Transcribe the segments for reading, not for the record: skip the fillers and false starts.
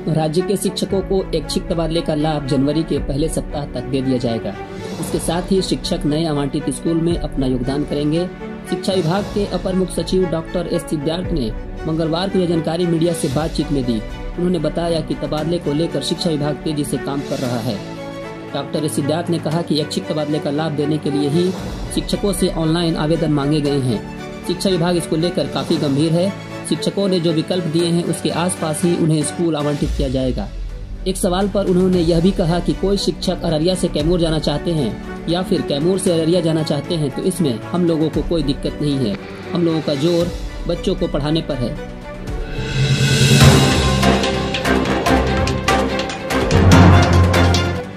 राज्य के शिक्षकों को ऐच्छिक तबादले का लाभ जनवरी के पहले सप्ताह तक दे दिया जाएगा। इसके साथ ही शिक्षक नए आवंटित स्कूल में अपना योगदान करेंगे। शिक्षा विभाग के अपर मुख्य सचिव डॉक्टर एस सिद्धार्थ ने मंगलवार को यह जानकारी मीडिया से बातचीत में दी। उन्होंने बताया कि तबादले को लेकर शिक्षा विभाग तेजी से काम कर रहा है। डॉक्टर एस सिद्धार्थ ने कहा कि ऐच्छिक तबादले का लाभ देने के लिए ही शिक्षकों से ऑनलाइन आवेदन मांगे गए हैं। शिक्षा विभाग इसको लेकर काफी गंभीर है। शिक्षकों ने जो विकल्प दिए हैं उसके आसपास ही उन्हें स्कूल आवंटित किया जाएगा। एक सवाल पर उन्होंने यह भी कहा कि कोई शिक्षक अररिया से कैमूर जाना चाहते हैं या फिर कैमूर से अररिया जाना चाहते हैं तो इसमें हम लोगों को कोई दिक्कत नहीं है। हम लोगों का जोर बच्चों को पढ़ाने पर है।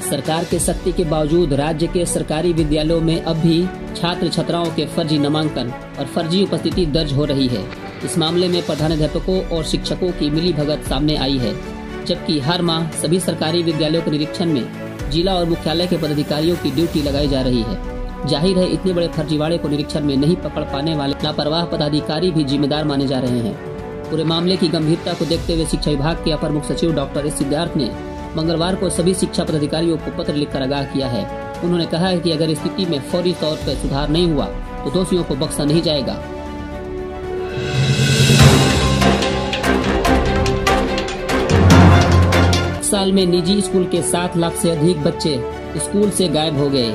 सरकार के सख्ती के बावजूद राज्य के सरकारी विद्यालयों में अब भी छात्र छात्राओं के फर्जी नामांकन और फर्जी उपस्थिति दर्ज हो रही है। इस मामले में प्रधानाध्यापकों और शिक्षकों की मिलीभगत सामने आई है, जबकि हर माह सभी सरकारी विद्यालयों के निरीक्षण में जिला और मुख्यालय के पदाधिकारियों की ड्यूटी लगाई जा रही है। जाहिर है इतने बड़े फर्जीवाड़े को निरीक्षण में नहीं पकड़ पाने वाले लापरवाह पदाधिकारी भी जिम्मेदार माने जा रहे हैं। पूरे मामले की गंभीरता को देखते हुए शिक्षा विभाग के अपर मुख्य सचिव डॉक्टर एस सिद्धार्थ ने मंगलवार को सभी शिक्षा पदाधिकारियों को पत्र लिखकर आगाह किया है। उन्होंने कहा है कि अगर स्थिति में फौरी तौर पर सुधार नहीं हुआ तो दोषियों को बख्शा नहीं जाएगा। साल में निजी स्कूल के 7 लाख से अधिक बच्चे स्कूल से गायब हो गए।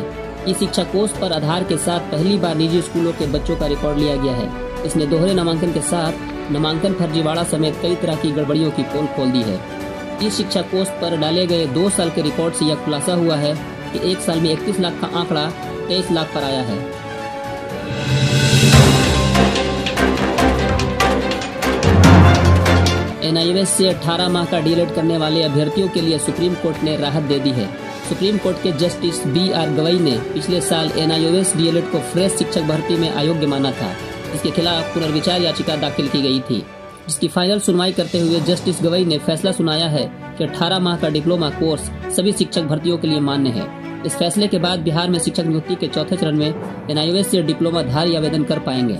इस शिक्षा कोष पर आधार के साथ पहली बार निजी स्कूलों के बच्चों का रिकॉर्ड लिया गया है। इसने दोहरे नामांकन के साथ नामांकन फर्जीवाड़ा समेत कई तरह की गड़बड़ियों की पोल खोल दी है। इस शिक्षा कोष पर डाले गए 2 साल के रिकॉर्ड से यह खुलासा हुआ है कि एक साल में 31 लाख का आंकड़ा 23 लाख पर आया है। एनआईओएस से 18 माह का डीएलएड करने वाले अभ्यर्थियों के लिए सुप्रीम कोर्ट ने राहत दे दी है। सुप्रीम कोर्ट के जस्टिस BR गवई ने पिछले साल एनआईओएस डीएलएड को फ्रेश शिक्षक भर्ती में अयोग्य माना था, जिसके खिलाफ पुनर्विचार याचिका दाखिल की गई थी, जिसकी फाइनल सुनवाई करते हुए जस्टिस गवई ने फैसला सुनाया है कि 18 माह का डिप्लोमा कोर्स सभी शिक्षक भर्तियों के लिए मान्य है। इस फैसले के बाद बिहार में शिक्षक नियुक्ति के चौथे चरण में एनआईओएस से डिप्लोमाधारी आवेदन कर पाएंगे।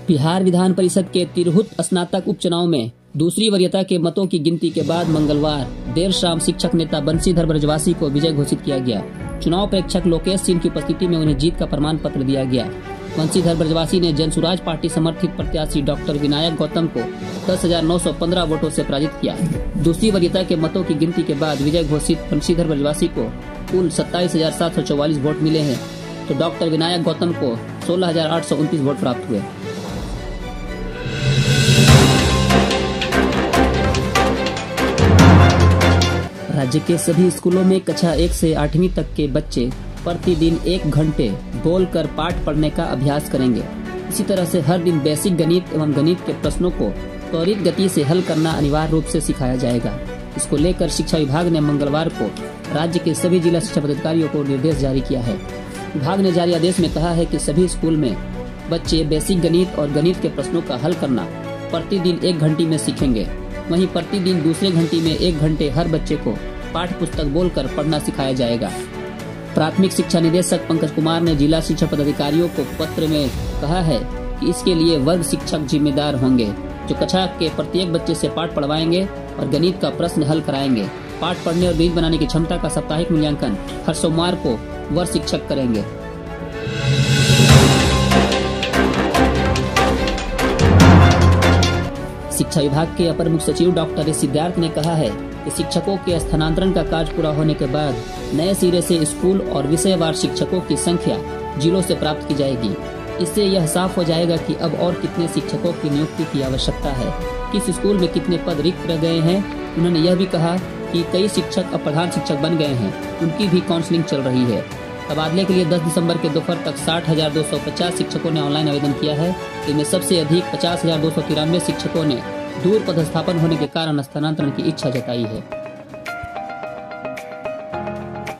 बिहार विधान परिषद के तिरहुत स्नातक उपचुनाव में दूसरी वरीयता के मतों की गिनती के बाद मंगलवार देर शाम शिक्षक नेता बंशीधर ब्रजवासी को विजय घोषित किया गया। चुनाव प्रेक्षक लोकेश सिंह की उपस्थिति में उन्हें जीत का प्रमाण पत्र दिया गया। बंशीधर ब्रजवासी ने जनसुराज पार्टी समर्थित प्रत्याशी डॉक्टर विनायक गौतम को 10,915 वोटों से पराजित किया। दूसरी वरीयता के मतों की गिनती के बाद विजय घोषित बंशीधर ब्रजवासी को कुल 27,744 वोट मिले हैं, तो डॉक्टर विनायक गौतम को 16,829 वोट प्राप्त हुए। राज्य के सभी स्कूलों में कक्षा 1 से 8वीं तक के बच्चे प्रतिदिन 1 घंटे बोलकर पाठ पढ़ने का अभ्यास करेंगे। इसी तरह से हर दिन बेसिक गणित एवं गणित के प्रश्नों को त्वरित गति से हल करना अनिवार्य रूप से सिखाया जाएगा। इसको लेकर शिक्षा विभाग ने मंगलवार को राज्य के सभी जिला शिक्षा पदाधिकारियों को निर्देश जारी किया है। विभाग ने जारी आदेश में कहा है कि सभी स्कूल में बच्चे बेसिक गणित और गणित के प्रश्नों का हल करना प्रतिदिन 1 घंटे में सीखेंगे। वहीं प्रतिदिन दूसरे घंटे में 1 घंटे हर बच्चे को पाठ्य पुस्तक बोलकर पढ़ना सिखाया जाएगा। प्राथमिक शिक्षा निदेशक पंकज कुमार ने जिला शिक्षा पदाधिकारियों को पत्र में कहा है कि इसके लिए वर्ग शिक्षक जिम्मेदार होंगे, जो कक्षा के प्रत्येक बच्चे से पाठ पढ़वाएंगे और गणित का प्रश्न हल कराएंगे। पाठ पढ़ने और गणित बनाने की क्षमता का साप्ताहिक मूल्यांकन हर सोमवार को वर्ग शिक्षक करेंगे। शिक्षा विभाग के अपर मुख्य सचिव डॉक्टर एस सिद्धार्थ ने कहा है कि शिक्षकों के स्थानांतरण का कार्य पूरा होने के बाद नए सिरे से स्कूल और विषयवार शिक्षकों की संख्या जिलों से प्राप्त की जाएगी। इससे यह साफ हो जाएगा कि अब और कितने शिक्षकों की नियुक्ति की आवश्यकता है, किस स्कूल में कितने पद रिक्त रह गए हैं। उन्होंने यह भी कहा कि कई शिक्षक अब प्रधान शिक्षक बन गए हैं, उनकी भी काउंसलिंग चल रही है। तबादले के लिए 10 दिसंबर के दोपहर तक 60,250 शिक्षकों ने ऑनलाइन आवेदन किया है। इनमें सबसे अधिक 50,293 शिक्षकों ने दूर पदस्थापन होने के कारण स्थानांतरण की इच्छा जताई है।